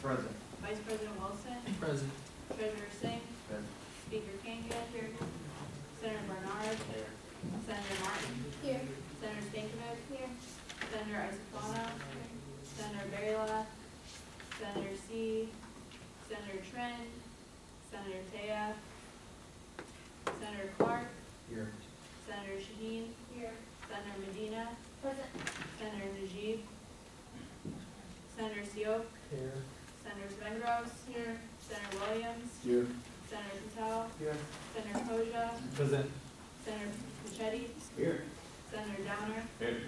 Present. Vice President Wilson, Present. Treasurer Singh, Present. Speaker Kangas here, Senator Bernard, Here. Senator Martin, Here. Senator Stankovic here, Senator Isafano, Senator Berla, Senator C, Senator Trent, Senator Taya, Senator Clark, Here. Senator Shaheen here, Senator Medina, Present. Senator Najib, Senator Seok, Here. Senator Svengros here, Senator Williams, Here. Senator Patel, Here. Senator Koja, Present. Senator Pichetti, Here. Senator Downer, Here.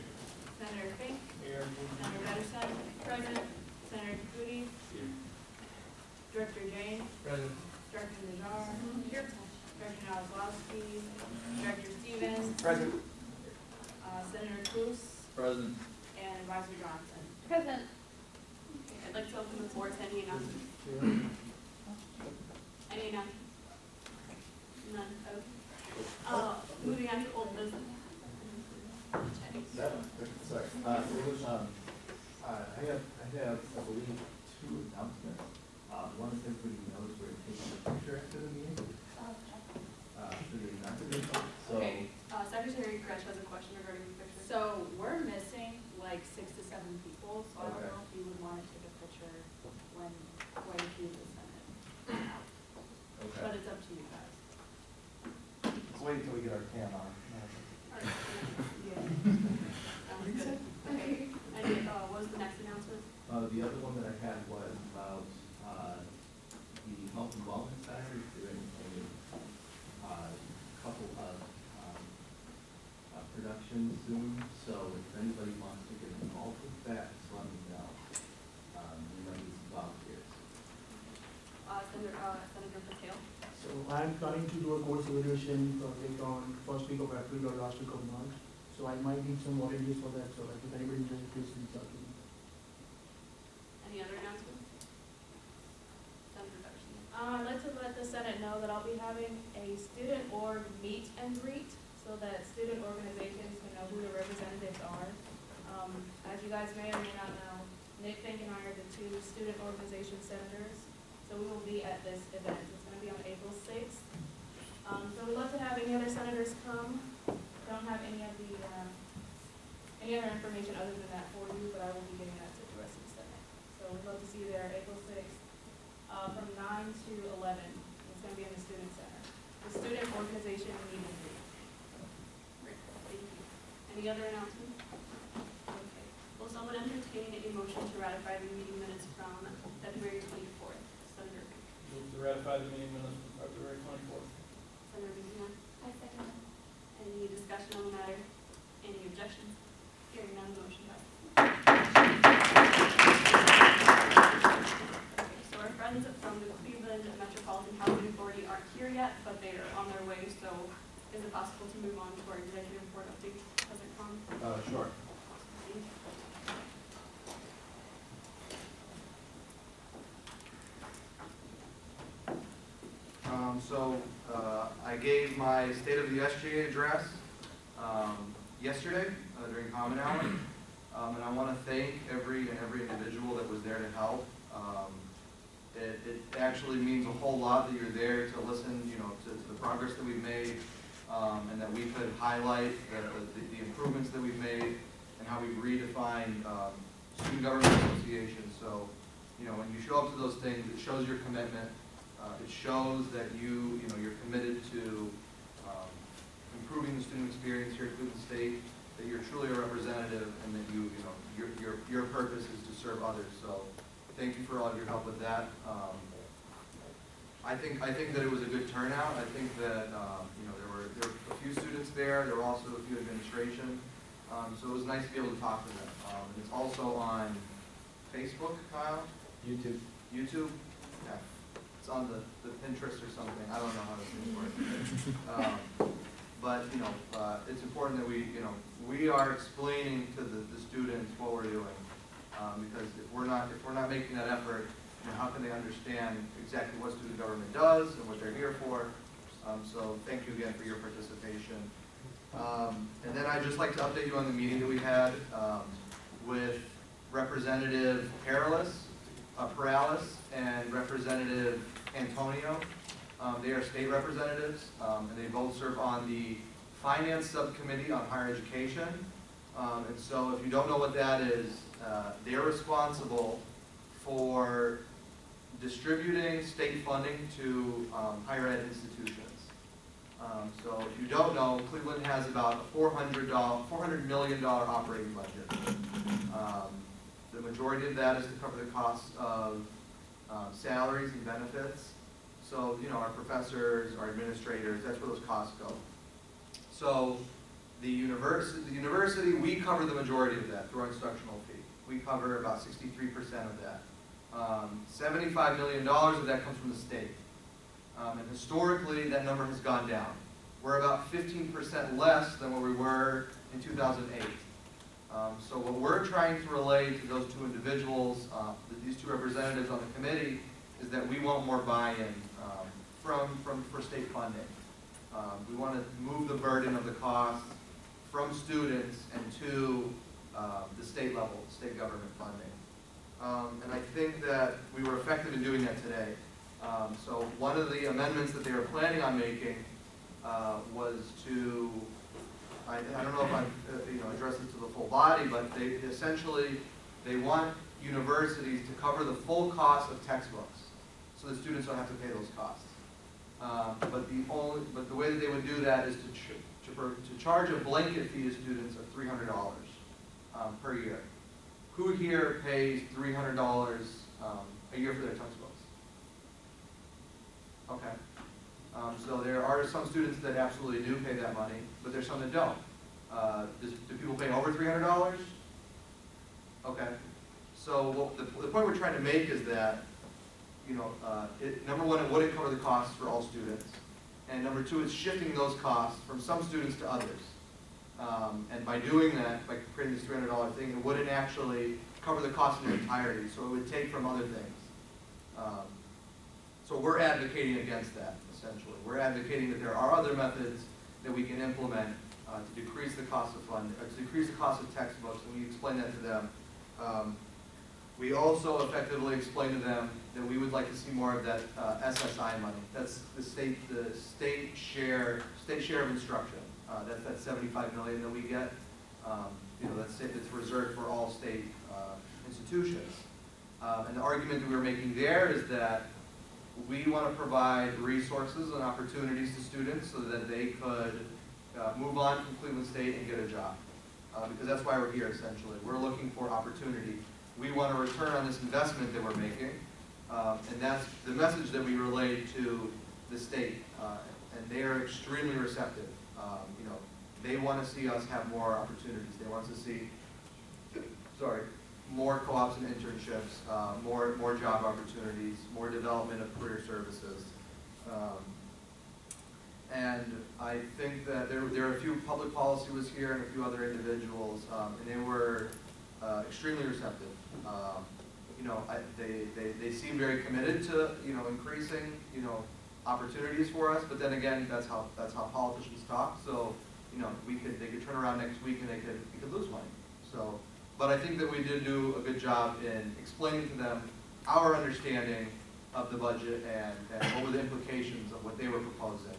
Senator Fink, Here. Senator Pedersen, President, Senator Kudi, Here. Director Jane, Present. Director Najar, Director Nowakowski, Director Stevens, Present. Senator Cruz, Present. and Advisor Johnson. Present. Okay, I'd like to open the floor to any announcements. Any announcements? None. Okay. Moving on to old business. Sorry. I have, I believe, two announcements. One is everybody knows we're taking a picture after the meeting. For the announcement. So, Okay, Secretary Gretsch has a question regarding the picture. So we're missing like 6 to 7 people, so I don't Okay. know if you would want to take a picture when you the Senate. But okay. it's up to you guys. Let's wait until we get our cam on. Alright, yeah. Sounds good. Okay, and what was the next announcement? The other one that I had was about, the Health and Wellness Center is doing a couple of, productions soon, so if anybody wants to get involved with that, just let me know. We might need some volunteers. Senator Patel. So I'm planning to do a course evaluation project on first week of April or last week of March. So I might need some volunteers for that, so like if anybody interested, please reach out to me. Any other announcements? Senator Pedersen. I'd like to let the Senate know that I'll be having a student org meet and greet so that student organizations can know who the representatives are. As you guys may or may not know, Nick Fink and I are the two student organization senators, so we will be at this event. It's going to be on April 6th. So we'd love to have any other senators come. Don't have any of the any other information other than that for you, but I will be getting that to the rest of the Senate. So we'd love to see you there April 6th. From 9 to 11. It's going to be in the Student Center. The Student Organization Meet and Greet. Great, thank you. Any other announcements? Okay. Will someone entertain a motion to ratify the meeting minutes from February 24th? Senator Fink. Move to ratify the meeting minutes from February 24th. Senator Medina. I second. Any discussion on the matter? Any objections? Hearing none, motion passes. So our friends from the Cleveland Metropolitan Housing Authority aren't here yet, but they are on their way, so is it possible to move on to our executive report update? President Cron? Sure. Thank you. I gave my State of the SGA address yesterday during Common Hour, and I want to thank every individual that was there to help. It actually means a whole lot that you're there to listen, to the progress that we've made, and that we could highlight the improvements that we've made and how we've redefined student government associations. So, when you show up to those things, it shows your commitment. It shows that you're committed to improving the student experience here at Cleveland State, that you're truly a representative, and that your purpose is to serve others. So thank you for all of your help with that. I think that it was a good turnout. I think that there were a few students there. There were also a few administration. So it was nice to be able to talk to them. And it's also on Facebook, Kyle? YouTube. YouTube? Yeah. It's on the Pinterest or something. I don't know how those things work. But it's important that we are explaining to the students what we're doing. Because if we're not making that effort, how can they understand exactly what student government does and what they're here for? So thank you again for your participation. And then I'd just like to update you on the meeting that we had with Representative Perilous. Perales and Representative Antonio. They are state representatives, and they both serve on the Finance Subcommittee on Higher Education. And so if you don't know what that is, they're responsible for distributing state funding to higher ed institutions. So if you don't know, Cleveland has about a $400 million operating budget. The majority of that is to cover the costs of salaries and benefits. So, you know, our professors, our administrators, that's where those costs go. So the university, we cover the majority of that through our instructional fee. We cover about 63% of that. $75 million of that comes from the state. And historically, that number has gone down. We're about 15% less than what we were in 2008. So what we're trying to relay to those two individuals, these two representatives on the committee, is that we want more buy-in for state funding. We want to move the burden of the cost from students and to the state level, state government funding. And I think that we were effective in doing that today. So one of the amendments that they were planning on making was to, I don't know if I've addressed this to the full body, but they essentially, they want universities to cover the full cost of textbooks, so that students don't have to pay those costs. But the way that they would do that is to charge a blanket fee to students of $300 per year. Who here pays $300 a year for their textbooks? Okay. So there are some students that absolutely do pay that money, but there's some that don't. Do people pay over $300? Okay. So the point we're trying to make is that, you know, number one, it wouldn't cover the costs for all students. And number two, it's shifting those costs from some students to others. And by doing that, by creating this $300 thing, it wouldn't actually cover the cost in their entirety. So it would take from other things. So we're advocating against that, essentially. We're advocating that there are other methods that we can implement to decrease the cost of funding, to decrease the cost of textbooks, and we explain that to them. We also effectively explain to them that we would like to see more of that SSI money. That's the state share of instruction. That's that $75 million that we get. You know, that's reserved for all state institutions. And the argument that we were making there is that we want to provide resources and opportunities to students so that they could move on from Cleveland State and get a job. Because that's why we're here, essentially. We're looking for opportunity. We want a return on this investment that we're making. And that's the message that we relayed to the state. And they are extremely receptive. You know, they want to see us have more opportunities. They want to see, more co-ops and internships, more job opportunities, more development of career services. And I think that there are a few, public policy was here and a few other individuals, and they were extremely receptive. You know, they seem very committed to, you know, increasing, you know, opportunities for us, but then again, that's how politicians talk. So, you know, they could turn around next week and we could lose money. So, but I think that we did do a good job in explaining to them our understanding of the budget and what were the implications of what they were proposing.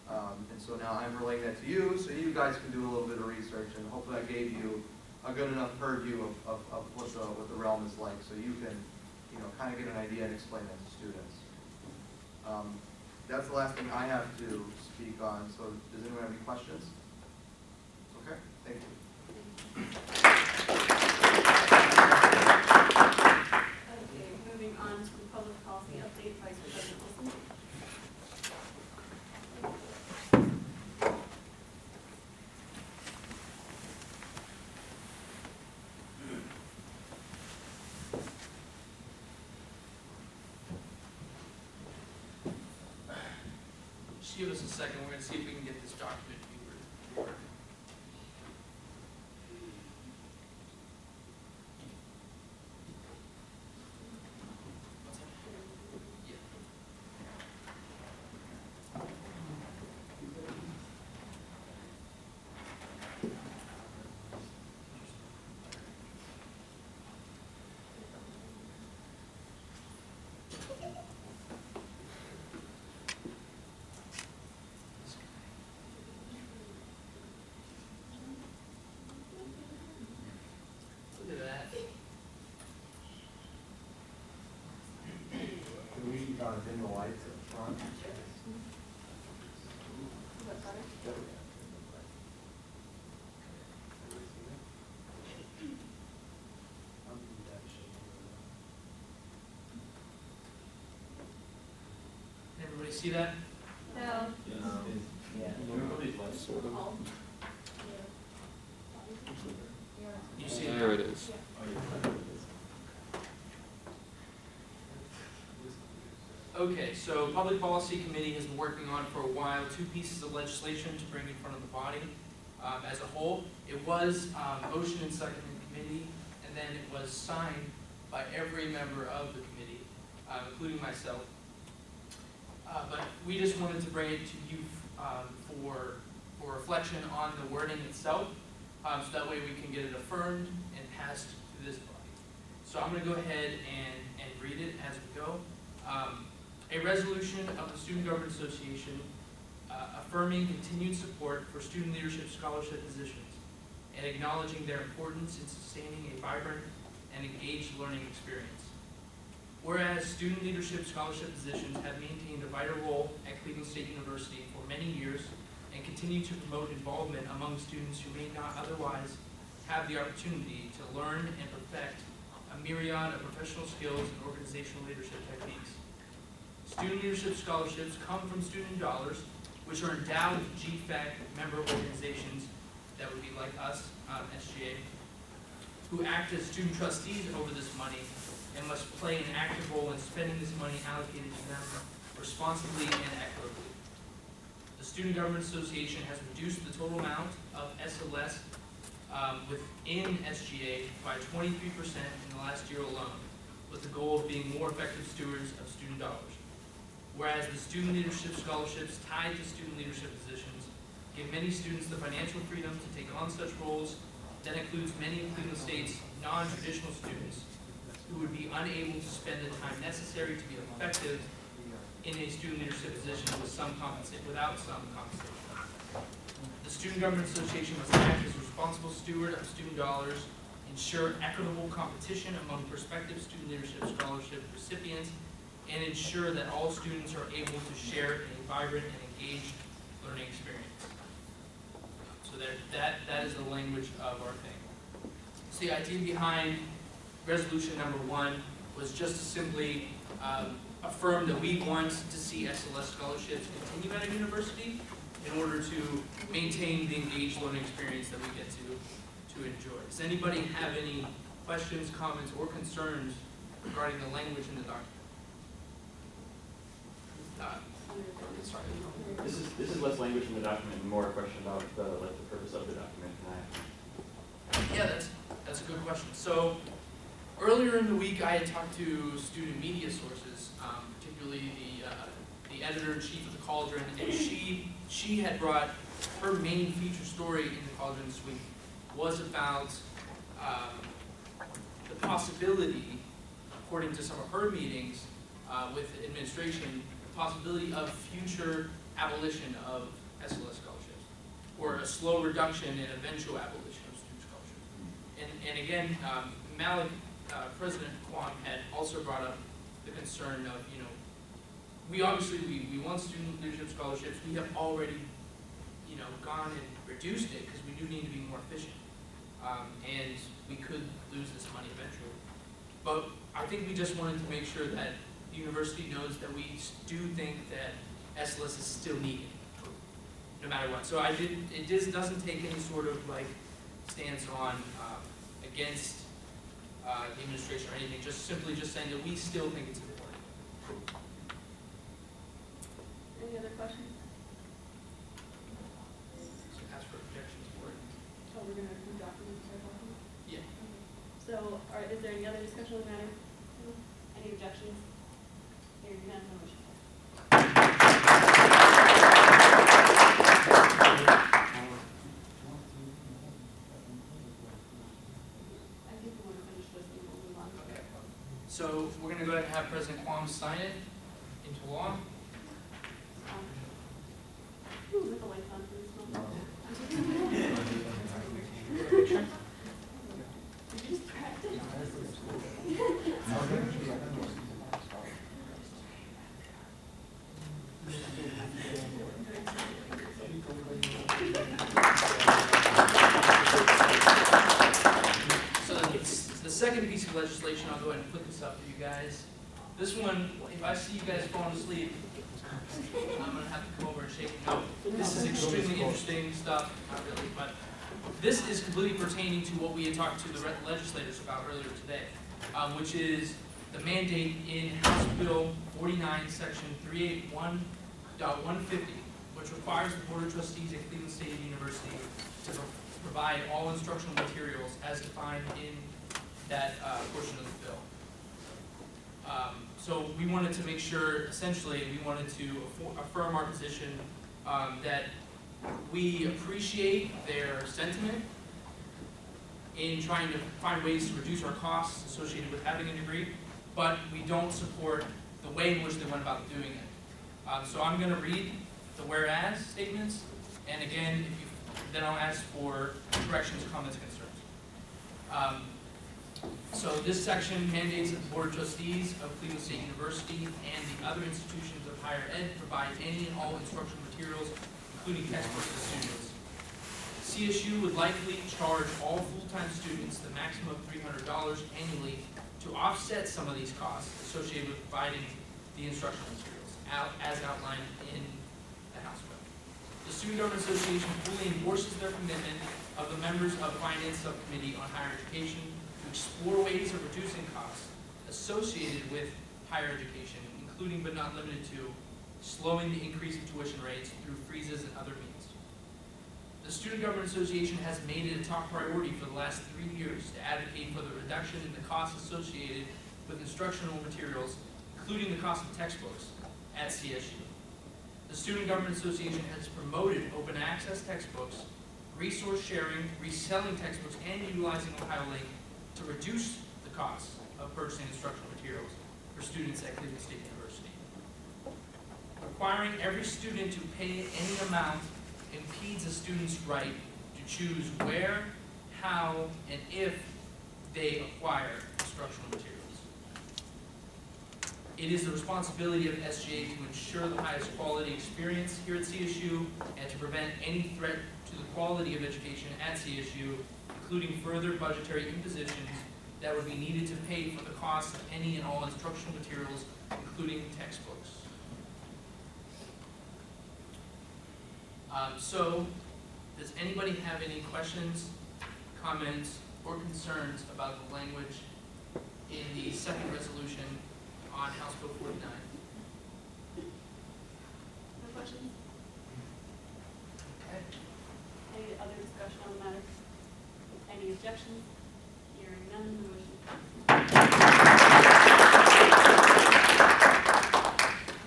And so now I'm relaying that to you, so you guys can do a little bit of research, and hopefully I gave you a good enough purview of what the realm is like, so you can, you know, kind of get an idea and explain that to students. That's the last thing I have to speak on. So does anyone have any questions? Okay, thank you. Okay, moving on to the public policy update, Vice President Wilson. Just give us a second, we're gonna see if we can get this document viewer. What's that? Yeah. dim the lights up front. Is that better? Everybody see that? No. All. You see it? There it is. Okay, so Public Policy Committee has been working on for a while 2 pieces of legislation to bring in front of the body as a whole. It was motion and second in committee, and then it was signed by every member of the committee, including myself. But we just wanted to bring it to you for reflection on the wording itself, so that way we can get it affirmed and passed through this body. So I'm going to go ahead and read it as we go. A resolution of the Student Government Association affirming continued support for student leadership scholarship positions and acknowledging their importance in sustaining a vibrant and engaged learning experience. Whereas student leadership scholarship positions have maintained a vital role at Cleveland State University for many years and continue to promote involvement among students who may not otherwise have the opportunity to learn and perfect a myriad of professional skills and organizational leadership techniques. Student leadership scholarships come from student dollars, which are endowed with GFAC member organizations, that would be like us, SGA, who act as student trustees over this money and must play an active role in spending this money allocated to them responsibly and equitably. The Student Government Association has reduced the total amount of SLS within SGA by 23% in the last year alone, with the goal of being more effective stewards of student dollars. Whereas the student leadership scholarships tied to student leadership positions give many students the financial freedom to take on such roles, that includes many of Cleveland State's non-traditional students who would be unable to spend the time necessary to be effective in a student leadership position without some compensation. The Student Government Association must act as a responsible steward of student dollars, ensure equitable competition among prospective student leadership scholarship recipients, and ensure that all students are able to share in a vibrant and engaged learning experience. So that is the language of our thing. So the idea behind resolution number 1 was just to simply affirm that we want to see SLS scholarships continue at a university in order to maintain the engaged learning experience that we get to enjoy. Does anybody have any questions, comments, or concerns regarding the language in the document? Sorry. This is less language in the document and more a question about the purpose of the document. Yeah, that's a good question. So earlier in the week, I had talked to student media sources, particularly the editor-in-chief of the Cauldron, and she had brought her main feature story in the Cauldron this week was about the possibility, according to some of her meetings with administration, the possibility of future abolition of SLS scholarships, or a slow reduction and eventual abolition of student scholarships. And again, Malik, President Kwon had also brought up the concern of, we obviously want student leadership scholarships. We have already, gone and reduced it because we do need to be more efficient. And we could lose this money eventually. But I think we just wanted to make sure that the university knows that we do think that SLS is still needed, no matter what. So it just doesn't take any sort of stance on against the administration or anything, just simply saying that we still think it's important. Any other questions? So ask for objections for it. Oh, we're gonna approve documents or something? Yeah. So, is there any other discussion on the matter? No? Any objections? Hearing none, no motion. I think we want to finish this and we'll move on. Okay. So we're going to go ahead and have President Kwon sign it into law. With the lights on for this one. We just practiced. you guys. This one, if I see you guys falling asleep, I'm gonna have to come over and shake you. No, this is extremely interesting stuff, not really, but this is completely pertaining to what we had talked to the legislators about earlier today, which is the mandate in House Bill 49, Section 381.150, which requires the Board of Trustees at Cleveland State University to provide all instructional materials as defined in that portion of the bill. So we wanted to make sure, essentially, we wanted to affirm our position that we appreciate their sentiment in trying to find ways to reduce our costs associated with having a degree, but we don't support the way in which they went about doing it. So I'm going to read the whereas statements, and again, then I'll ask for corrections, comments, concerns. So this section mandates that the Board of Trustees of Cleveland State University and the other institutions of higher ed provide any and all instructional materials, including textbooks to students. CSU would likely charge all full-time students the maximum of $300 annually to offset some of these costs associated with providing the instructional materials, as outlined in the House bill. The Student Government Association fully endorses their commitment of the members of the Finance Subcommittee on Higher Education to explore ways of reducing costs associated with higher education, including but not limited to slowing the increase in tuition rates through freezes and other means. The Student Government Association has made it a top priority for the last 3 years to advocate for the reduction in the costs associated with instructional materials, including the cost of textbooks at CSU. The Student Government Association has promoted open access textbooks, resource sharing, reselling textbooks, and utilizing OhioLink to reduce the costs of purchasing instructional materials for students at Cleveland State University. Requiring every student to pay any amount impedes a student's right to choose where, how, and if they acquire instructional materials. It is the responsibility of SGA to ensure the highest quality experience here at CSU and to prevent any threat to the quality of education at CSU, including further budgetary impositions that would be needed to pay for the cost of any and all instructional materials, including textbooks. So, does anybody have any questions, comments, or concerns about the language in the second resolution on House Bill 49? No questions? Okay. Any other discussion on the matter? Any objections? Hearing none, the motion passes.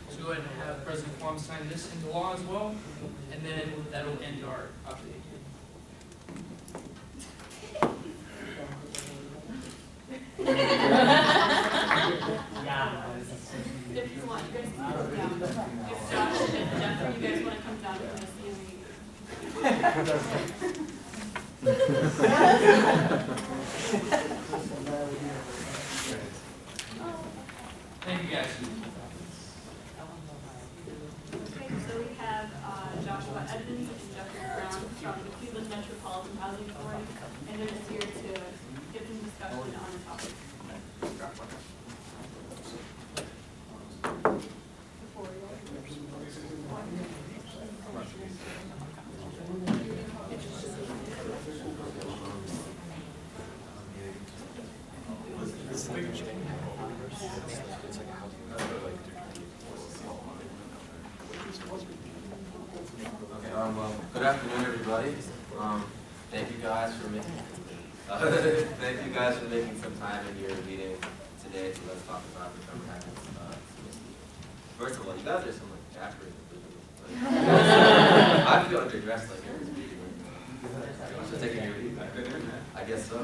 So go ahead and have President Quam sign this into law as well, and then that'll end our update. If you want, you guys can come down. If Josh and Jennifer, you guys want to come down from the CME. Thank you, guys. Okay, so we have Joshua Edmonds and Jeffrey Brown from the Cleveland Metropolitan Housing Authority, and they're just here to give some discussion on the topic. Before we go. Okay, well, good afternoon, everybody. Thank you guys for making some time in your meeting today to let's talk about the Trevor Hackett. First of all, you guys are some like Jackers. I feel underdressed like every meeting. Should take a leave. I guess so.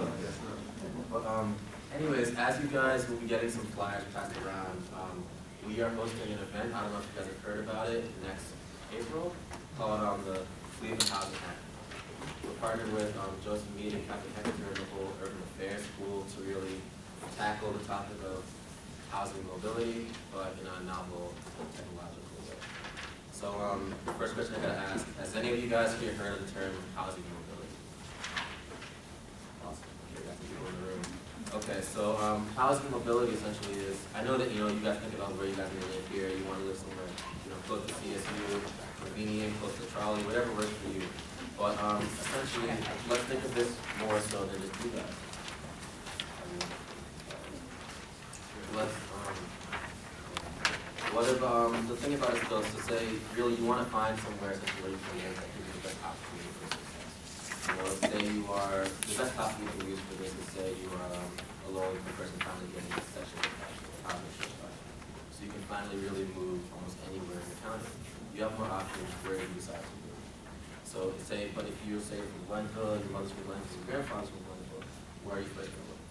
But anyways, as you guys will be getting some flyers passed around, we are hosting an event. I don't know if you guys have heard about it. Next April, called the Cleveland Housing Hack. We're partnered with Joseph Mead and Captain Hector and the whole Urban Affairs School to really tackle the topic of housing mobility, but in a novel technological way. So the first question I gotta ask, has any of you guys here heard of the term housing mobility? Awesome. Okay, got some people in the room. Okay, so housing mobility essentially is, I know that, you guys think about where you guys may live here, you want to live somewhere, close to CSU, convenient, close to Trolley, whatever works for you. But essentially, let's think of this more so than just you guys. What if, the thing about it though is to say, really, you want to find somewhere essentially where you can live that gives you the best opportunity for success. Say you are, the best option you can use for this is say you are a low-income person finally getting a section of housing insurance. So you can finally really move almost anywhere in the county. You have more options where you decide to move. So say, but if you're say from Glenville, your mother's from Glenville, your grandfather's from Glenville, where are you first going to live?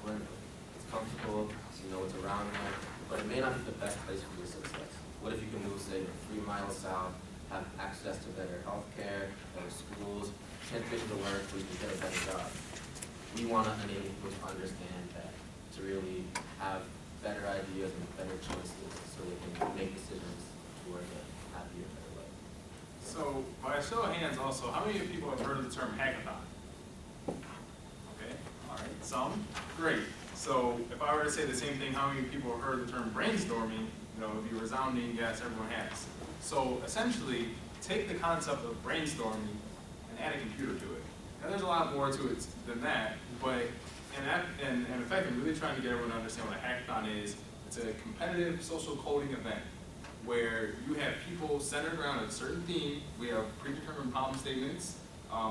Glenville. It's comfortable, it's around there, but it may not be the best place for your success. What if you can move, say, 3 miles south, have access to better health care, better schools, transportation to work, where you can get a better job? We want to enable people to understand that, to really have better ideas and better choices so they can make decisions toward a happier, better life. So, by a show of hands also, how many people have heard of the term hackathon? Okay, all right, some, great. So, if I were to say the same thing, how many people have heard the term brainstorming, it would be resounding, yes, everyone has. So, essentially, take the concept of brainstorming and add a computer to it. Now, there's a lot more to it than that, but in effect, I'm really trying to get everyone to understand what a hackathon is. It's a competitive social coding event where you have people centered around a certain theme. We have predetermined problem statements.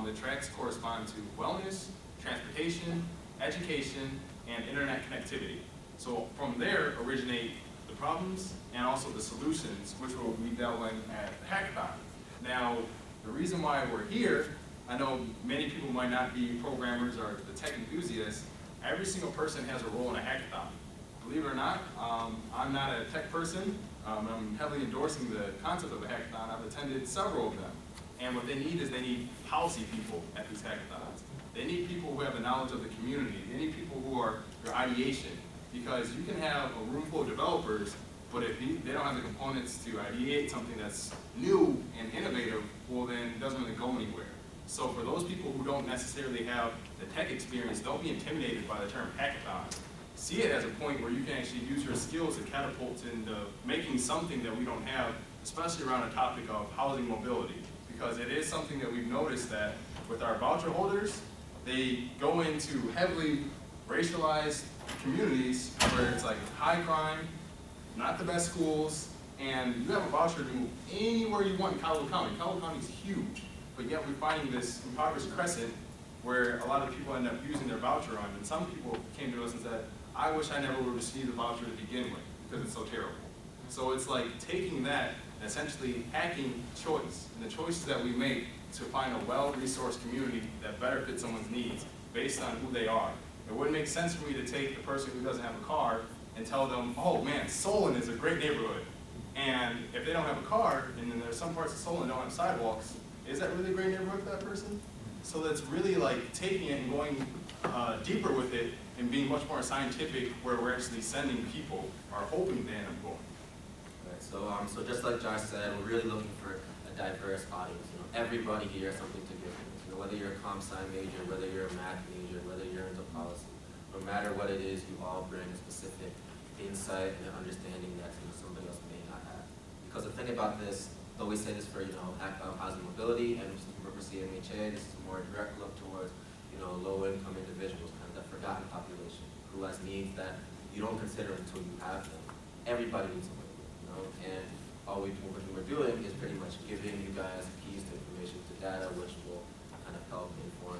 The tracks correspond to wellness, transportation, education, and internet connectivity. So from there originate the problems and also the solutions, which will be dealt in at the hackathon. Now, the reason why we're here, I know many people might not be programmers or the tech enthusiasts. Every single person has a role in a hackathon. Believe it or not, I'm not a tech person. I'm heavily endorsing the concept of a hackathon. I've attended several of them. And what they need is they need policy people at these hackathons. They need people who have the knowledge of the community. They need people who are your ideation. Because you can have a room full of developers, but if they don't have the components to ideate something that's new and innovative, well then it doesn't really go anywhere. So for those people who don't necessarily have the tech experience, don't be intimidated by the term hackathon. See it as a point where you can actually use your skills to catapult into making something that we don't have, especially around a topic of housing mobility. Because it is something that we've noticed that with our voucher holders, they go into heavily racialized communities where it's like high crime, not the best schools, and you have a voucher to move anywhere you want in Caldwell County. Caldwell County is huge, but yet we're finding this impoverished crescent where a lot of people end up using their voucher on, and some people came to us and said, I wish I never would have received a voucher to begin with because it's so terrible. So it's like taking that and essentially hacking choice, and the choices that we make to find a well-resourced community that better fits someone's needs based on who they are. It wouldn't make sense for me to take the person who doesn't have a car and tell them, oh man, Solon is a great neighborhood. And if they don't have a car, and then there's some parts of Solon that don't have sidewalks, is that really a great neighborhood for that person? So that's really like taking it and going deeper with it and being much more scientific where we're actually sending people or hoping they end up going. Right, so just like Josh said, we're really looking for a diverse audience. Everybody here has something to give. Whether you're a comp-sci major, whether you're a math major, whether you're into policy, no matter what it is, you all bring a specific insight and understanding that somebody else may not have. Because the thing about this, though we say this for housing mobility and for CMHA, this is a more direct look towards low-income individuals, kind of the forgotten population who has needs that you don't consider until you have them. Everybody needs somebody, and all what we're doing is pretty much giving you guys keys to information, to data, which will kind of help inform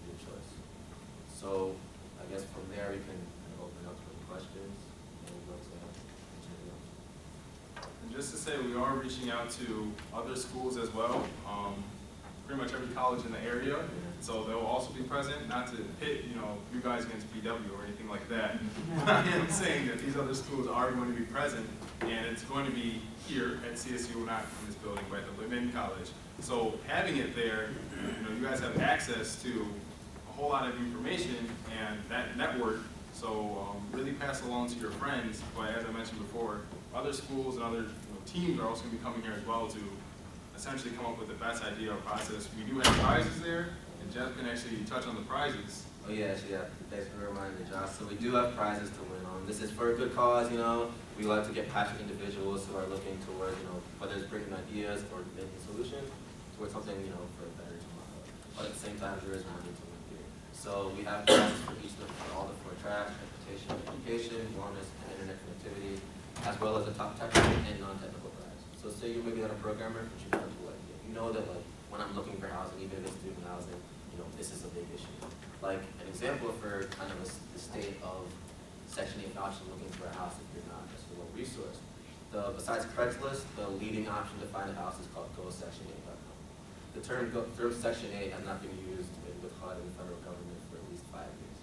your choice. So I guess from there we can kind of open up to any questions and we'll go to anything else. And just to say, we are reaching out to other schools as well. Pretty much every college in the area. So they'll also be present, not to pit, you guys against BW or anything like that. I am saying that these other schools are going to be present, and it's going to be here at CSU, not in this building, but at the Linden College. So having it there, you guys have access to a whole lot of information and that network. So really pass along to your friends. But as I mentioned before, other schools and other teams are also going to be coming here as well to essentially come up with the best idea or process. We do have prizes there, and Jeff can actually touch on the prizes Oh yeah, thanks for reminding me, Josh. So we do have prizes to win. This is for a good cause, you know. We like to get passionate individuals who are looking towards, you know, whether it's bringing ideas or making solutions towards something, you know, for a better tomorrow. But at the same time, there is money to win here. So we have prizes for each of for all the four tracks: transportation, education, wellness, and internet connectivity, as well as a top technical and non-technical prize. So say you're maybe not a programmer, but you have a cool idea. You know that like when I'm looking for housing, even if it's student housing, you know, this is a big issue. Like an example for kind of the state of Section 8 option looking for a house if you're not just a low resource. Besides Craigslist, the leading option to find a house is called GoSection8.com. The term Section 8 has not been used with HUD and the federal government for at least 5 years.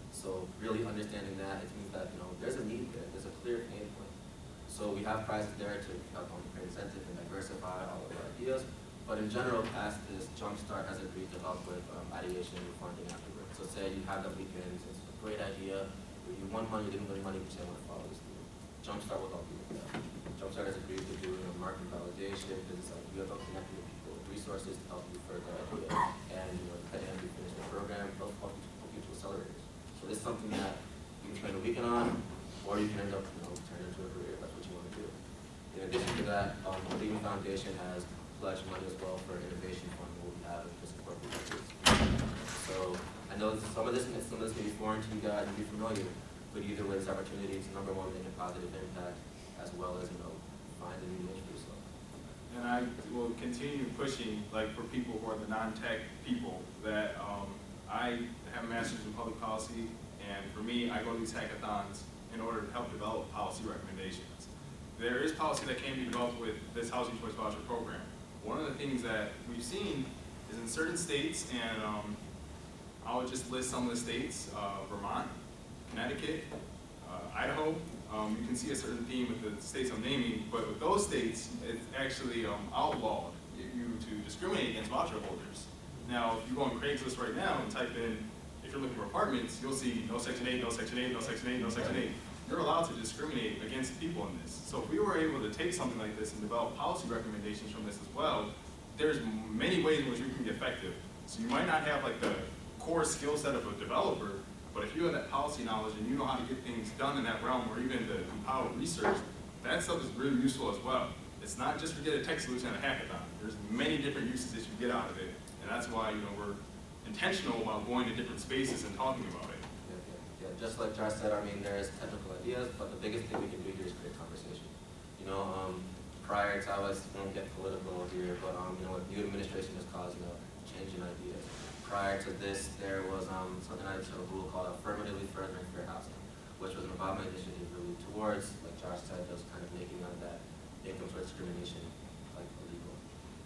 So really understanding that, it means that, you know, there's a need there, there's a clear pain point. So we have prizes there to help create incentive and diversify all of our ideas. But in general, past this, Jumpstart has agreed to help with ideation and funding afterwards. So say you have that weekend, it's a great idea, you won money, you didn't win money, but you say, I want to follow this through. Jumpstart will help you with that. Jumpstart has agreed to do market validation, business ideas, help connect with people with resources to help you further idea. And you know, depending on if you finish the program, they'll help you to accelerators. So this is something that you can spend a weekend on, or you can end up, you know, turning into a career if that's what you want to do. In addition to that, the Leading Foundation has pledged money as well for an innovation fund that we have to support research. So I know some of this may be foreign to you guys and be familiar, but either way, this opportunity to number one, make a positive impact, as well as, you know, find a new niche for yourself. And I will continue pushing, like for people who are the non-tech people, that I have a master's in public policy, and for me, I go to these hackathons in order to help develop policy recommendations. There is policy that can be developed with this Housing Choice Voucher program. One of the things that we've seen is in certain states, and I would just list some of the states, Vermont, Connecticut, Idaho. You can see a certain theme with the states I'm naming, but with those states, it's actually outlawed you to discriminate against voucher holders. Now, if you go on Craigslist right now and type in, if you're looking for apartments, you'll see no Section 8, no Section 8, no Section 8, no Section 8. You're allowed to discriminate against people in this. So if we were able to take something like this and develop policy recommendations from this as well, there's many ways in which we can be effective. So you might not have like the core skill set of a developer, but if you have that policy knowledge and you know how to get things done in that realm, or even to compile research, that stuff is really useful as well. It's not just we get a tech solution at a hackathon. There's many different uses that you get out of it, and that's why, you know, we're intentional about going to different spaces and talking about it. Yeah, just like Josh said, I mean, there's technical ideas, but the biggest thing we can do here is create conversation. You know, prior to, I won't get political here, but you know, what new administration has caused, you know, changing ideas. Prior to this, there was something I said, a rule called affirmatively furthering fair housing, which was an Obama initiative really towards, like Josh said, just kind of making that income towards discrimination like illegal.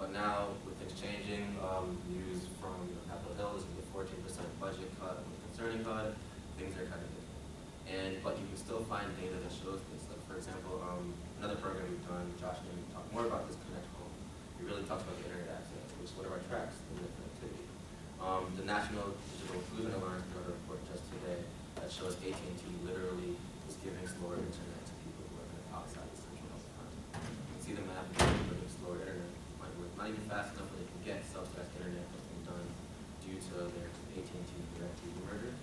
But now, with things changing, news from Capitol Hill is going to get 14% budget cut, concerning cut, things are kind of different. But you can still find data that shows this. Like for example, another program we've done, Josh and we talk more about this, Connect Home. It really talks about the internet access, which is one of our tracks, internet connectivity. The National Digital Inclusion Alliance put out a report just today that shows AT&T literally is giving slower internet to people who are outside the central health content. You can see the map of people with slower internet, not even fast enough where they can get subsidized internet that's been done due to their AT&T DirecTV merger.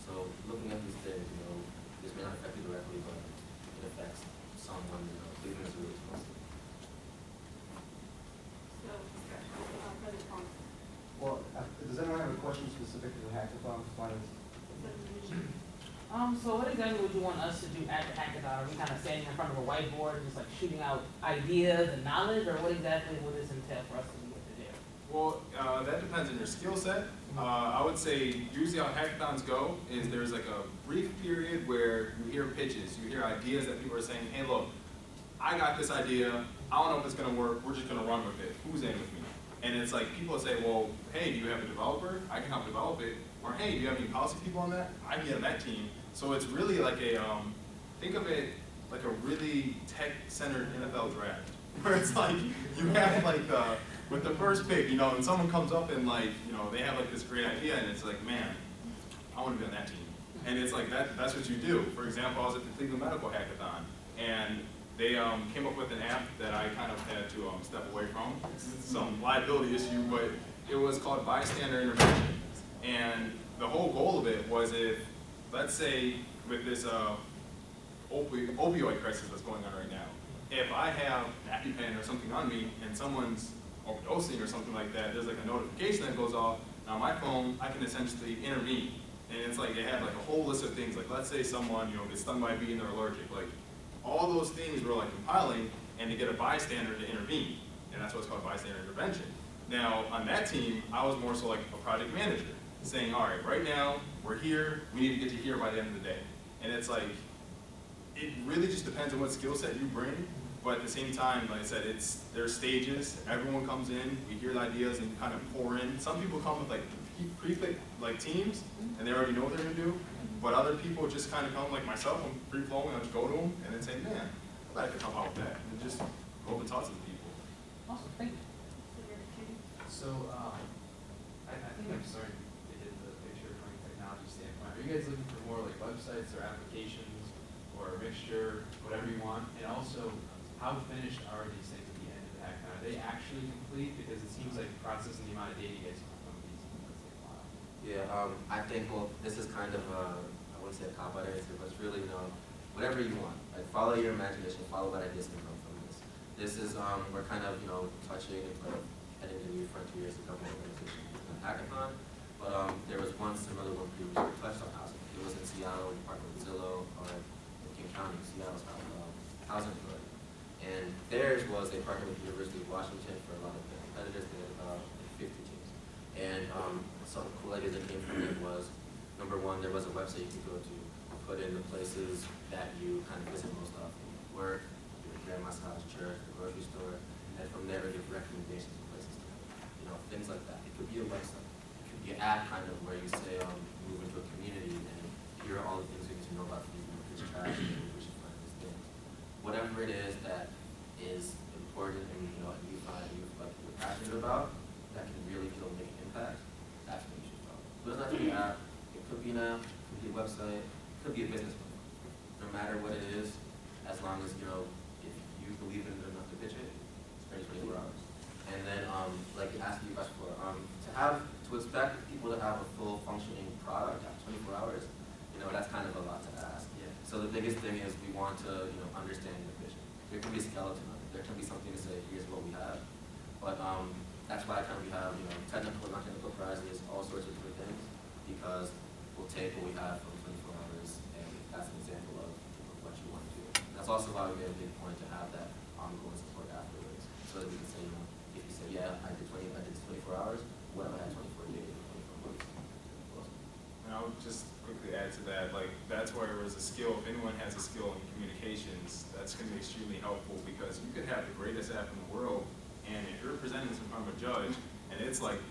So looking at these things, you know, this may not affect you directly, but it affects someone, you know, Cleveland is really mostly. So, President Trump, Well, does anyone have a question specific to the hackathon finance? So what exactly would you want us to do at the hackathon? Are we kind of standing in front of a whiteboard and just like shooting out ideas and knowledge, or what exactly will this entail for us to be able to do? Well, that depends on your skill set. I would say usually how hackathons go is there's like a brief period where you hear pitches, you hear ideas that people are saying, hey look, I got this idea, I don't know if it's gonna work, we're just gonna run with it, who's in with me? And it's like people say, well, hey, do you have a developer? I can help develop it. Or hey, do you have any policy people on that? I can get on that team. So it's really like a, think of it like a really tech-centered NFL draft, where it's like you have like with the first pick, you know, and someone comes up and like, you know, they have like this great idea, and it's like, man, I want to be on that team. And it's like that's what you do. For example, I was at the Cleveland Medical Hackathon, and they came up with an app that I kind of had to step away from. It's some liability issue, but it was called Bystander Intervention. And the whole goal of it was if, let's say, with this opioid crisis that's going on right now, if I have EpiPen or something on me and someone's overdosing or something like that, there's like a notification that goes off. Now my phone, I can essentially intervene. And it's like they have like a whole list of things. Like let's say someone, you know, gets stung by a bee and they're allergic. Like all those things were like compiling and to get a bystander to intervene. And that's what's called bystander intervention. Now on that team, I was more so like a project manager saying, all right, right now we're here, we need to get to here by the end of the day. And it's like, it really just depends on what skill set you bring. But at the same time, like I said, there's stages. Everyone comes in, we hear the ideas and kind of pour in. Some people come with like pre-picked like teams, and they already know what they're gonna do. But other people just kind of come like myself. I'm free-flowing. I just go to them and then say, man, I bet I could help out with that, and just open talks with people. Awesome, thank you. So, I think I'm starting to hit the picture from a technology standpoint. Are you guys looking for more like websites or applications or a mixture, whatever you want? And also, how finished are these things at the end of the hackathon? Are they actually complete? Because it seems like processing the amount of data you guys put from these is going to take a while. Yeah, I think, well, this is kind of a, I wouldn't say a cop-out answer, but it's really, you know, whatever you want. Like, follow your imagination, follow what ideas can come from this. This is, we're kind of, you know, touching and kind of heading to new frontiers of government organization in the hackathon. But there was one similar one previously touched on housing. It was in Seattle, Department of Zillow, or in King County, Seattle's housing authority. And theirs was they partnered with the University of Washington for a lot of the competitors. They had about 50 teams. And some cool ideas that came from it was, number one, there was a website you could go to, put in the places that you kind of visit most often. Work, your grandma's house, church, the grocery store, and from there give recommendations of places to go. You know, things like that. It could be a website. It could be an app kind of where you say, move into a community and here are all the things we need to know about this trash and we should find these things. Whatever it is that is important and you know you find you're passionate about, that can really make an impact, that's what you should follow. It doesn't have to be an app, it could be an app, it could be a website, it could be a business plan. No matter what it is, as long as you know if you believe in it enough to pitch it, it's very 24 hours. And then like asking you guys before, to expect people to have a full functioning product after 24 hours, you know, that's kind of a lot to ask. Yeah. So the biggest thing is we want to, you know, understand the vision. There can be a skeleton on it. There can be something to say, here's what we have. But that's why kind of we have, you know, technical and non-technical prizes, all sorts of different things, because we'll take what we have from 24 hours, and that's an example of what you want to do. That's also why we made a big point to have that ongoing support afterwards, so that we can say, you know, if you say, yeah, I did 24 hours, what if I had 24 days or 24 months? Awesome. And I would just quickly add to that, like, that's where it was a skill. If anyone has a skill in communications, that's going to be extremely helpful because you could have the greatest app in the world, and if you're presenting this in front of a judge, and it's like,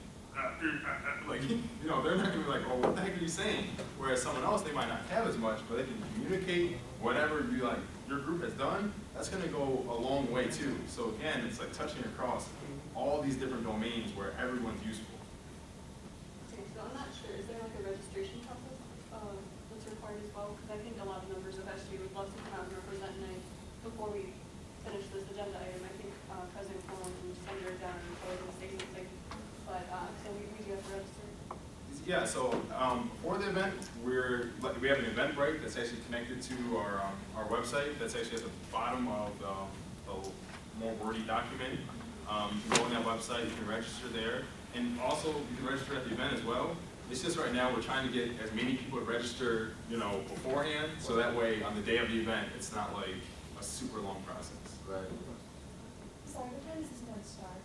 you know, they're not going to be like, oh, what the heck are you saying? Whereas someone else, they might not have as much, but they can communicate whatever you like your group has done. That's going to go a long way too. So again, it's like touching across all these different domains where everyone's useful. Okay, so I'm not sure, is there like a registration process that's required as well? Because I think a lot of members of SG would love to come out and represent NIC before we finish this agenda item. I think President Cohen and Senator Dunn and Kelly and Stacey think, but so we do have to register. Yeah, so for the event, we have an Eventbrite that's actually connected to our website. That's actually at the bottom of the more wordy document. You can go on that website, you can register there, and also you can register at the event as well. It's just right now we're trying to get as many people to register, you know, beforehand, so that way on the day of the event, it's not like a super long process. Right. Sorry, what time is this going to start?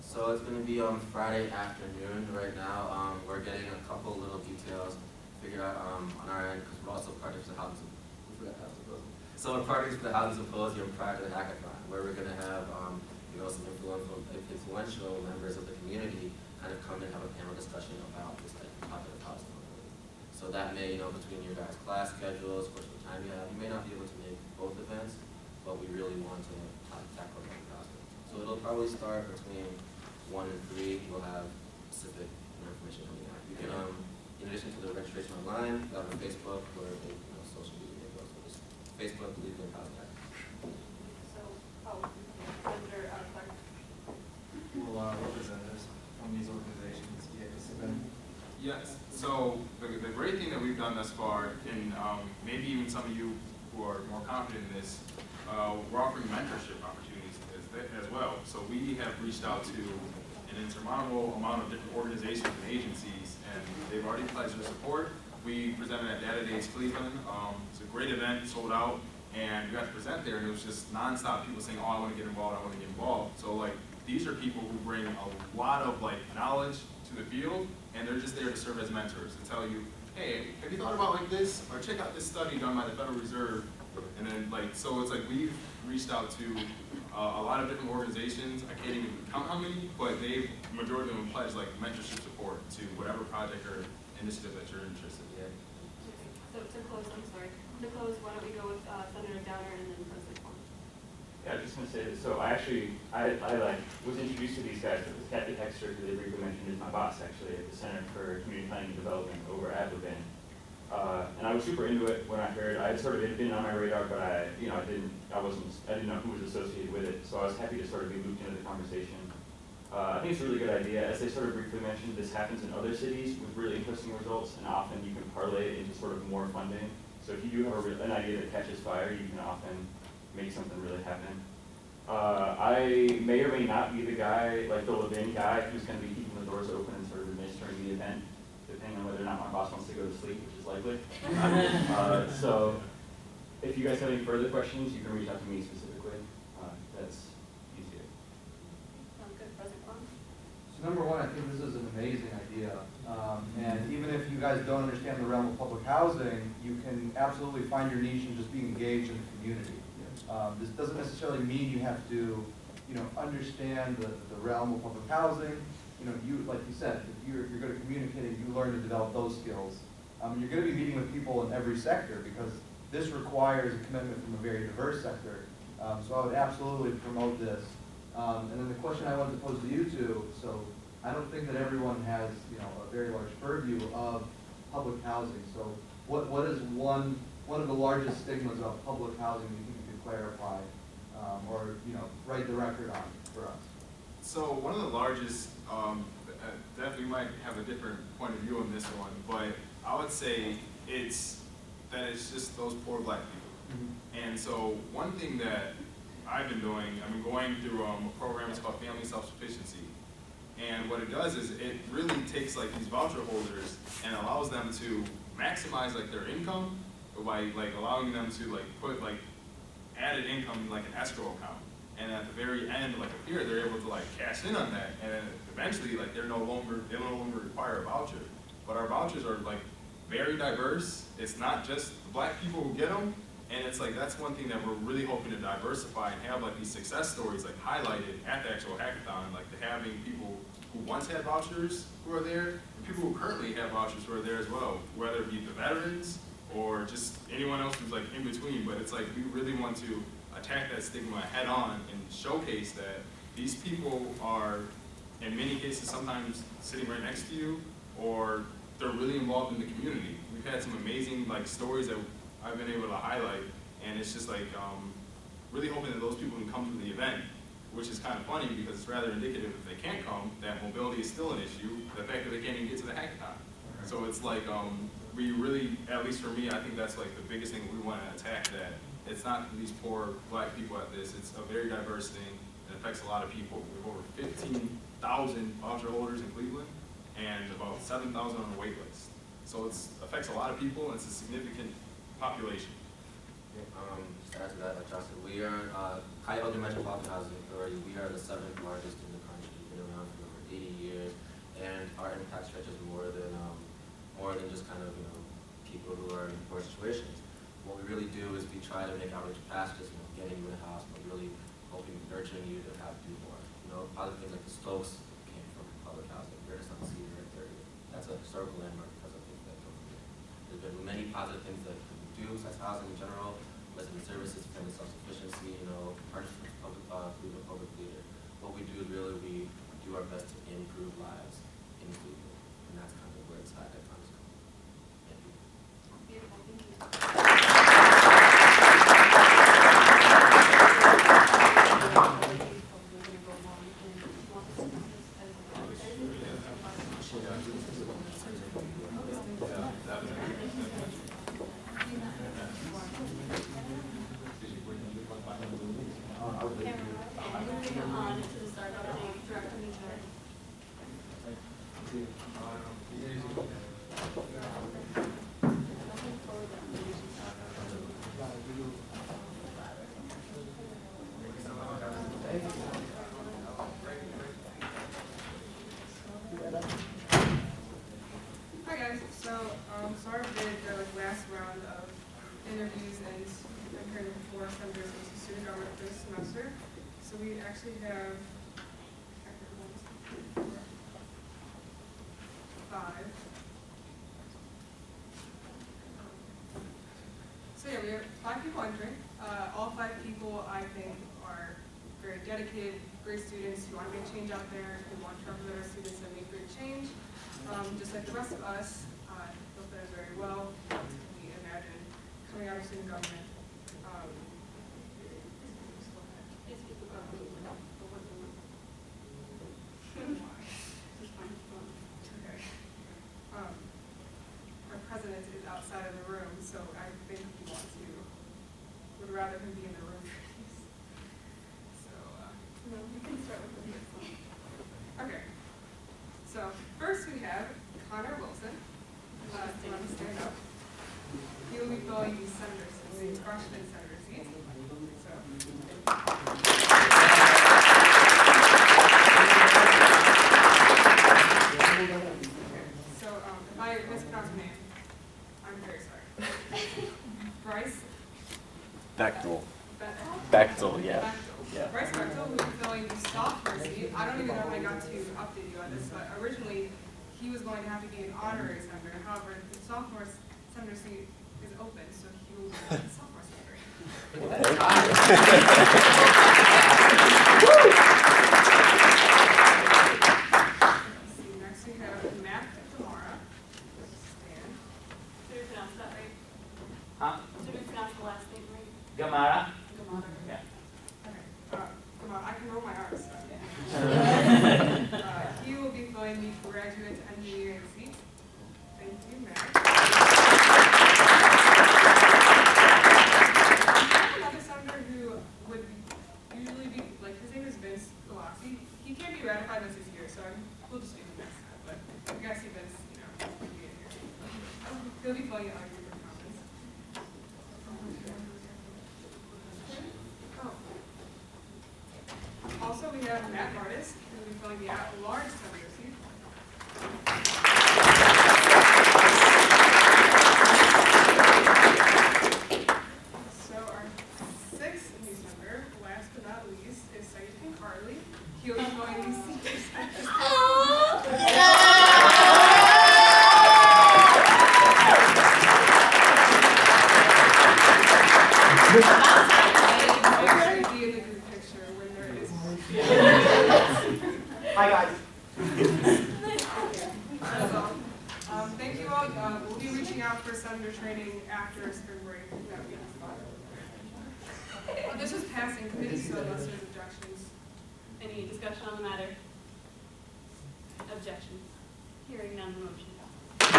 So it's going to be on Friday afternoon right now. We're getting a couple little details figured out on our end because we're also partners for the Housing Symposium. So we're partners for the Housing Symposium prior to the hackathon, where we're going to have you know, some influential members of the community kind of come and have a panel discussion about this type of topic of housing. So that may, you know, between your guys' class schedules, what time you have, you may not be able to make both events, but we really want to tackle that process. So it'll probably start between 1 and 3. We'll have specific information coming out. You can, in addition to the registration online, we have on Facebook or you know, social media. So just Facebook, Cleveland Housing Act. So, Senator Clark. Will representatives from these organizations be at this event? Yes, so the great thing that we've done thus far, and maybe even some of you who are more confident in this, we're offering mentorship opportunities as well. So we have reached out to an insurmountable amount of different organizations and agencies, and they've already pledged their support. We presented at Data Days Cleveland. It's a great event, sold out, and we got to present there, and it was just nonstop people saying, oh, I want to get involved, I want to get involved. So like, these are people who bring a lot of like knowledge to the field, and they're just there to serve as mentors and tell you, hey, have you thought about like this? Or check out this study done by the Federal Reserve. And then like, so it's like we've reached out to a lot of different organizations. I can't even count how many, but majority of them pledged like mentorship support to whatever project or initiative that you're interested in. So to close, I'm sorry, to close, why don't we go with Senator Downer and then President Kwong? Yeah, I was just gonna say this. So I like was introduced to these guys. It was Kathy Hexter, who they briefly mentioned, is my boss actually at the Center for Community Planning and Development over at Levin. And I was super into it when I heard. I had sort of, it had been on my radar, but I didn't know who was associated with it. So I was happy to sort of be looped into the conversation. I think it's a really good idea. As they sort of briefly mentioned, this happens in other cities with really interesting results, and often you can parlay it into sort of more funding. So if you do have an idea that catches fire, you can often make something really happen. I may or may not be the guy, like the Levin guy, who's going to be keeping the doors open and sort of administering the event, depending on whether or not my boss wants to go to sleep, which is likely. So if you guys have any further questions, you can reach out to me specifically. That's easier. Sounds good. President Kwong? So number one, I think this is an amazing idea. And even if you guys don't understand the realm of public housing, you can absolutely find your niche and just be engaged in the community. This doesn't necessarily mean you have to, understand the realm of public housing. Like you said, if you're good at communicating, you learn to develop those skills. You're going to be meeting with people in every sector because this requires a commitment from a very diverse sector. So I would absolutely promote this. And then the question I wanted to pose to you two, so I don't think that everyone has, a very large purview of public housing. So what is one of the largest stigmas about public housing you think you could clarify, or write the record on for us? So one of the largest, definitely might have a different point of view on this one, but I would say it's just those poor black people. Mm-hmm. And so one thing that I've been doing, I've been going through a program, it's called Family Self-Sufficiency. And what it does is it really takes like these voucher holders and allows them to maximize like their income by like allowing them to like put like added income in like an escrow account. And at the very end, like a year, they're able to like cash in on that. And eventually like they no longer require a voucher. But our vouchers are like very diverse. It's not just the black people who get them. And it's like, that's one thing that we're really hoping to diversify and have like these success stories like highlighted at the actual hackathon, like the having people who once had vouchers who are there, and people who currently have vouchers who are there as well, whether it be the veterans or just anyone else who's like in between. But it's like, we really want to attack that stigma head on and showcase that these people are, in many cases, sometimes sitting right next to you, or they're really involved in the community. We've had some amazing like stories that I've been able to highlight, and it's just like really hoping that those people can come to the event, which is kind of funny because it's rather indicative if they can't come, that mobility is still an issue, the fact that they can't even get to the hackathon. Okay. So it's like, we really, at least for me, I think that's like the biggest thing we want to attack, that it's not these poor black people at this, it's a very diverse thing, it affects a lot of people. We have over 15,000 voucher holders in Cleveland, and about 7,000 on the wait list. So it affects a lot of people, and it's a significant population. Just to add to that, like Josh said, we are Cuyahoga Metropolitan Housing Authority. We are the 7th largest in the country. We've been around for over 80 years, and our impact stretches more than just kind of people who are in poor situations. What we really do is we try to make outreach past just getting you in the house, but really hoping, nurturing you to have to do more. Positive things like the Stokes came from public housing. We're just on Cedar at 30. That's a historical landmark because of things that come from there. There's been many positive things that we do, besides housing in general, resident services, family self-sufficiency, partnerships with Cleveland Public Theater. What we do is really we do our best to improve lives in Cleveland, and that's kind of where it's at times. Thank you. Beautiful, thank you. Moving on to the start update, Director Mueller. Hi guys, so sorry we did the last round of interviews and comparing the four centers into student government this semester. So we actually have 5. So yeah, we have 5 people entering. All 5 people I think are very dedicated, great students who want to make change out there, who want to represent our students and make great change. Just like the rest of us, built theirs very well. We imagine coming out of student government. Our president is outside of the room, so I think we would rather him be in the room. So, No, you can start with the first one. okay. So first we have Connor Wilson. Do you want to stand up? He will be filling the senator seat, the freshman senator seat. So if I mispronounce your name, I'm very sorry. Bryce Bechtel. Bechtel? Bechtel, yeah. Bechtel. Bryce Bechtel, who will be filling the sophomore seat. I don't even know if I got to update you on this, but originally he was going to have to be an honorary senator. However, the sophomore senator seat is open, so he will be the sophomore senator. Next we have Matt Tamara. Stand. Did we pronounce that right? Huh? Did we pronounce the last name right? Gamara? Gamada. Yeah. Okay. Come on, I can roll my R's. He will be filling the graduate engineering seat. Thank you, Matt. Another senator who would usually be, like, his name is Vince Galassi. He can't be ratified unless he's here, so we'll just do the next time. But you guys see Vince, he'll be in here. He'll be filling out your comments. Also, we have Matt Martis, who will be filling the at-large senator seat. So our 6th new senator, last but not least, is Saeed Carly. He will be filling the senior senator seat. Be in the group picture when there is. Hi, guys. That's all. Thank you all. We'll be reaching out for senator training after spring break. This is passing committee, so unless there's objections. Any discussion on the matter? Objections? Hearing none, the motion passes.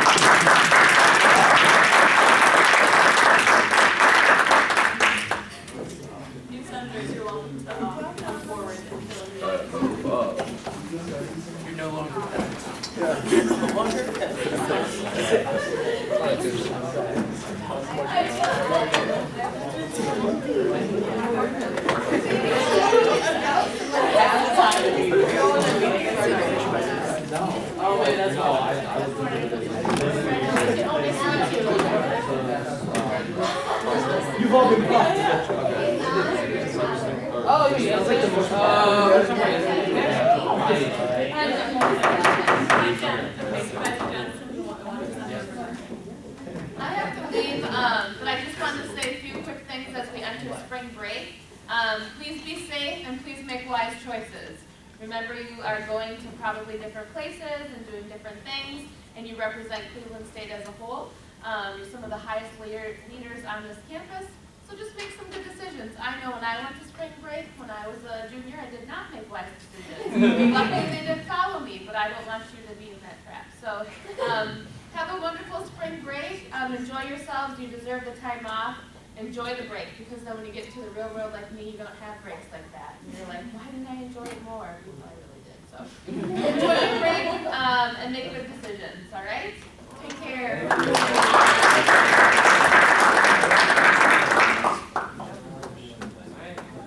New senators, you're welcome to come forward and fill in the. You're no longer Oh, wait, that's all. You've all been caught. Oh, yeah, it's like the most. I have to leave, but I just wanted to say a few quick things as we enter spring break. Please be safe and please make wise choices. Remember, you are going to probably different places and doing different things, and you represent Cleveland State as a whole. You're some of the highest leaders on this campus, so just make some good decisions. I know when I went to spring break, when I was a junior, I did not make wise decisions. Luckily, they did follow me, but I don't want you to be in that trap. So have a wonderful spring break. Enjoy yourselves. You deserve the time off. enjoy the break, because then when you get to the real world like me, you don't have breaks like that. And you're like, why didn't I enjoy it more? Well, I really did, so. Enjoy your break, and make good decisions, all right? Take care.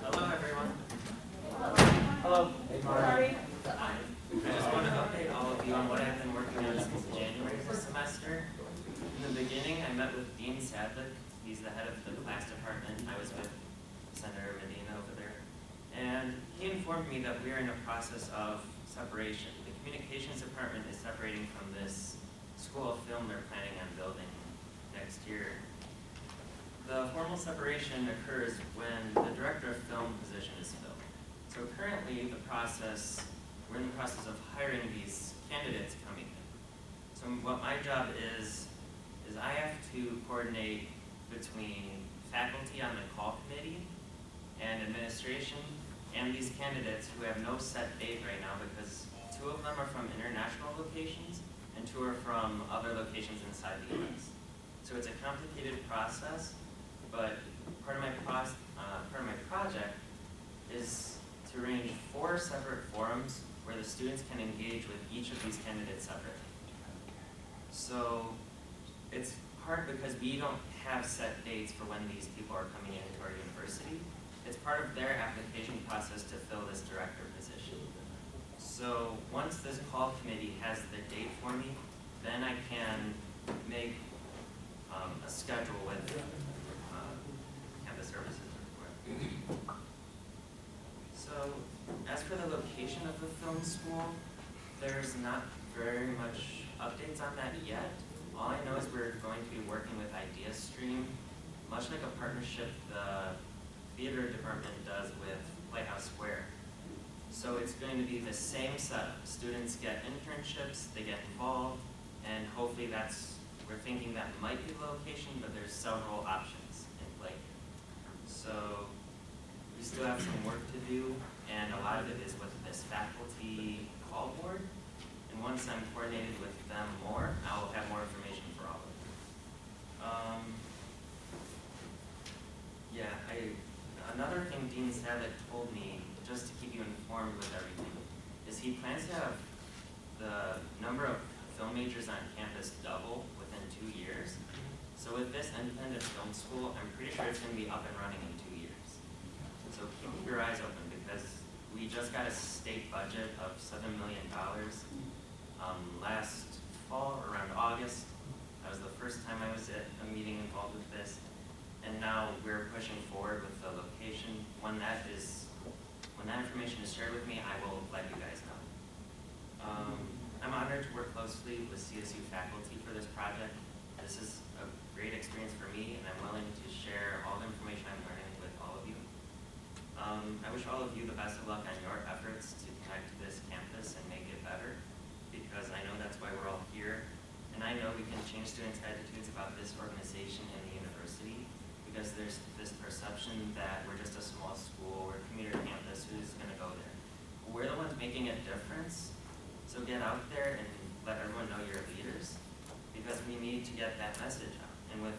Hello, everyone. Hello. Sorry. I just want to update all of you on what I've been working on since January this semester. In the beginning, I met with Dean Sadlick. He's the head of the class department. I was with Senator Medina over there. And he informed me that we're in a process of separation. The communications department is separating from this school of film they're planning on building next year. The formal separation occurs when the director of film position is filled. So currently, we're in the process of hiring these candidates coming in. So what my job is I have to coordinate between faculty on the call committee and administration and these candidates who have no set date right now because 2 of them are from international locations and 2 are from other locations inside the U.S. So it's a complicated process, but part of my project is to arrange 4 separate forums where the students can engage with each of these candidates separately. So it's hard because we don't have set dates for when these people are coming into our university. It's part of their application process to fill this director position. So once this call committee has the date for me, then I can make a schedule with campus services or whatever. So as for the location of the film school, there's not very much updates on that yet. All I know is we're going to be working with IdeaStream, much like a partnership the theater department does with Playhouse Square. So it's going to be the same setup. Students get internships, they get involved, and hopefully we're thinking that might be the location, but there's several options in play. So we still have some work to do, and a lot of it is with this faculty call board. And once I'm coordinated with them more, I'll have more information for all of you. Another thing Dean Sadlick told me, just to keep you informed with everything, is he plans to have the number of film majors on campus double within 2 years. So with this independent film school, I'm pretty sure it's going to be up and running in 2 years. So keep your eyes open because we just got a state budget of $7 million last fall, around August. That was the first time I was at a meeting involved with this. And now we're pushing forward with the location. When that information is shared with me, I will let you guys know. I'm honored to work closely with CSU faculty for this project. This is a great experience for me, and I'm willing to share all the information I'm learning with all of you. I wish all of you the best of luck on your efforts to connect to this campus and make it better, because I know that's why we're all here. And I know we can change students' attitudes about this organization and the university, because there's this perception that we're just a small school or commuter campus who's going to go there. We're the ones making a difference, so get out there and let everyone know you're leaders, because we need to get that message out. And with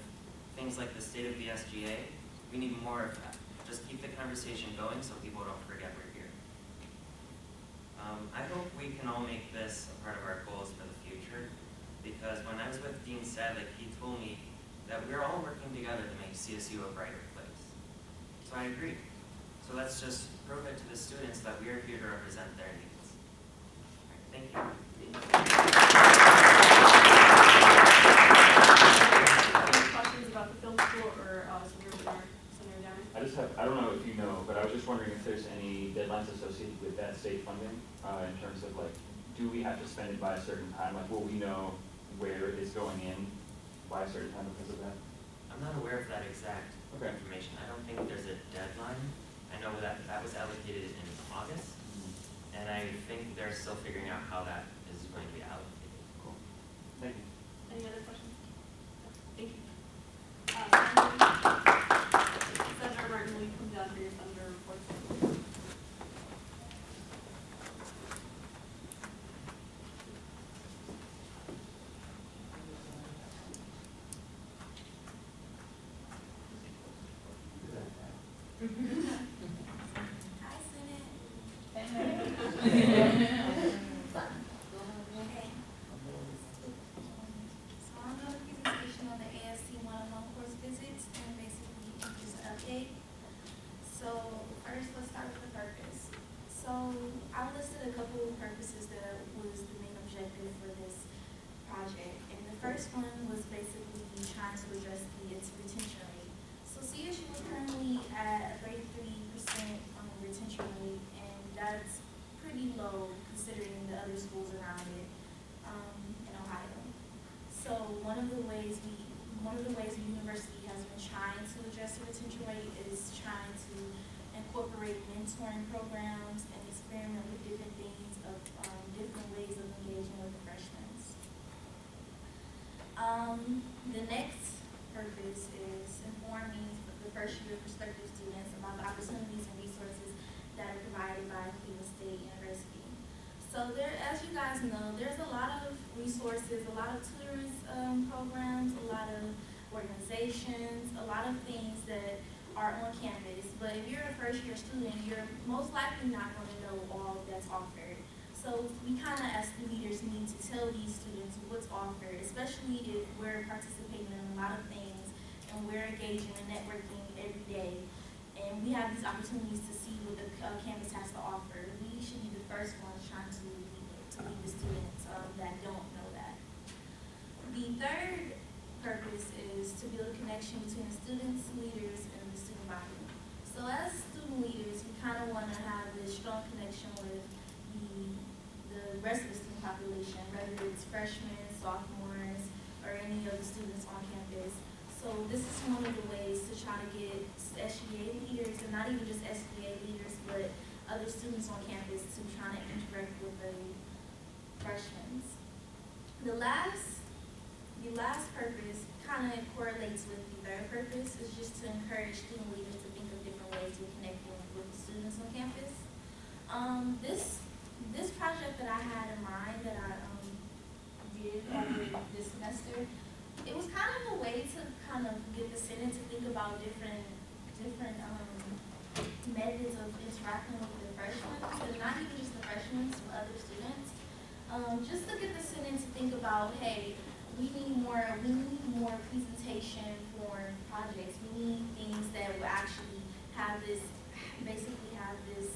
things like the state of the SGA, we need more of that. Just keep the conversation going so people don't forget we're here. I hope we can all make this a part of our goals for the future, because when I was with Dean Sadlick, he told me that we're all working together to make CSU a brighter place. So I agree. So let's just prove it to the students that we are here to represent their needs. All right, thank you. Any questions about the film school or Senator Downey? I don't know if you know, but I was just wondering if there's any deadlines associated with that state funding in terms of like, do we have to spend it by a certain time? Like, will we know where it's going in by a certain time because of that? I'm not aware of that exact information. I don't think there's a deadline. I know that was allocated in August, and I think they're still figuring out how that is going to be allocated. Cool. Thank you. Any other questions? Thank you. Senator Martin, will you come down for your senator reports? So I listed a couple of purposes that was the main objective for this project. And the first one was basically trying to address its retention rate. So CSU is currently at a 33% retention rate, and that's pretty low considering the other schools around it in Ohio. So one of the ways the university has been trying to address the retention rate is trying to incorporate mentoring programs and experiment with different things of different ways of engaging with the freshmen. The next purpose is informing the first year prospective students about the opportunities and resources that are provided by Cleveland State University. So there, as you guys know, there's a lot of resources, a lot of tutor's programs, a lot of organizations, a lot of things that are on campus. But if you're a first year student, you're most likely not going to know all that's offered. So we kind of as leaders need to tell these students what's offered, especially if we're participating in a lot of things and we're engaging in networking every day. And we have these opportunities to see what the campus has to offer. We should be the first ones trying to lead the students that don't know that. The third purpose is to build a connection between the students, leaders, and the student body. So as student leaders, we kind of want to have this strong connection with the rest of the student population, whether it's freshmen, sophomores, or any of the students on campus. So this is one of the ways to try to get SGA leaders, and not even just SGA leaders, but other students on campus to try to interact with the freshmen. The last purpose kind of correlates with the third purpose, is just to encourage student leaders to think of different ways to connect with the students on campus. This project that I had in mind that I did over this semester, it was kind of a way to kind of get the students to think about different methods of interacting with the freshmen, so not even just the freshmen, but other students. Just to get the students to think about, hey, we need more presentation for projects. We need things that will actually have this, basically have this